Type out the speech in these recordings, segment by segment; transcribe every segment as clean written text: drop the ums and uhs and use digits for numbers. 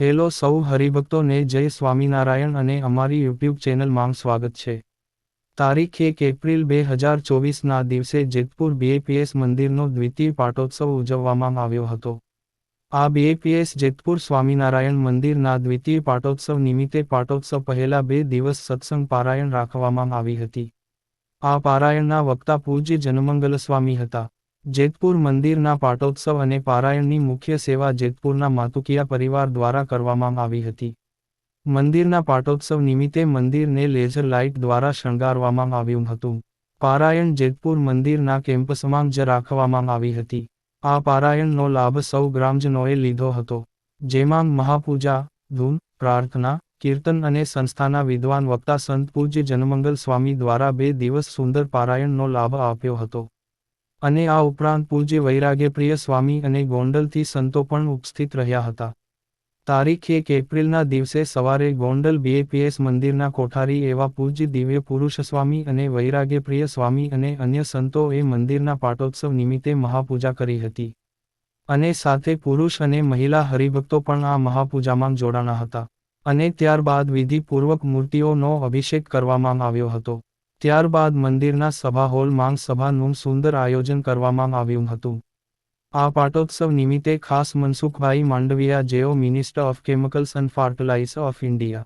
Hello સૌ હરિભક્તોને જય સ્વામિનારાયણ અને અમારી યુટ્યુબ ચેનલમાં સ્વાગત છે. તારીખ 1 એપ્રિલ 2024ના દિવસે જેતપુર બીએપીએસ મંદિરનો દ્વિતીય પાટોત્સવ ઉજવવામાં આવ્યો હતો. આ બીએપીએસ જેતપુર સ્વામિનારાયણ મંદિરના દ્વિતીય પાટોત્સવ નિમિત્તે પાટોત્સવ પહેલા 2 દિવસ સત્સંગ પારાયણ રાખવામાં આવી હતી. આ પારાયણના વક્તા પૂજ્ય જનમંગલ સ્વામી હતા. જેતપુર મંદિરના પાટોત્સવ અને પારાયણની મુખ્ય સેવા જેતપુરના માતુકિયા પરિવાર દ્વારા કરવામાં આવી હતી. મંદિરના પાટોત્સવ નિમિત્તે મંદિરને લેઝર લાઇટ દ્વારા શણગારવામાં આવ્યું હતું. પારાયણ જેતપુર મંદિરના કેમ્પસમાં જ રાખવામાં આવી હતી. આ પારાયણનો લાભ સૌ ગ્રામજનોએ લીધો હતો. જેમાં મહાપૂજા, ધૂન, પ્રાર્થના, કીર્તન અને સંસ્થાના વિદ્વાન વક્તા સંત પૂજ્ય જનમંગલ સ્વામી દ્વારા 2 દિવસ સુંદર પારાયણનો લાભ આપ્યો હતો. અને આ ઉપરાંત પૂજ્ય વૈરાગ્યપ્રિય સ્વામી અને ગોંડલથી સંતો પણ ઉપસ્થિત રહ્યા હતા. તારીખ 1 એપ્રિલના દિવસે સવારે ગોંડલ બીએપીએસ મંદિરના કોઠારી એવા પૂજ્ય દિવ્ય પુરુષ સ્વામી અને વૈરાગ્યપ્રિય સ્વામી અને અન્ય સંતોએ મંદિરના પાટોત્સવ નિમિત્તે મહાપૂજા કરી હતી. અને સાથે પુરુષ અને મહિલા હરિભક્તો પણ આ મહાપૂજામાં જોડાણા હતા. અને ત્યારબાદ વિધિપૂર્વક મૂર્તિઓનો અભિષેક કરવામાં આવ્યો હતો. ત્યારબાદ મંદિરના સભા હોલમાં સભાનું સુંદર આયોજન કરવામાં આવ્યું હતું. આ પાટોત્સવ નિમિત્તે ખાસ મનસુખભાઈ માંડવિયા જેઓ minister of chemicals and fertiliser of India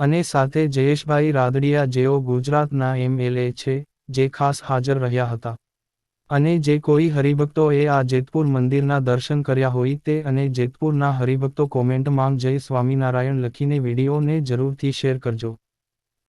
અને સાથે જયેશભાઈ રાદડિયા જેઓ ગુજરાતના MLA છે, જે ખાસ હાજર રહ્યા હતા. અને જે કોઈ હરિભક્તોએ આ જેતપુર મંદિરના દર્શન કર્યા હોય તે અને જેતપુરના હરિભક્તો કોમેન્ટમાં જય સ્વામિનારાયણ લખીને વિડીયોને જરૂરથી શેર કરજો.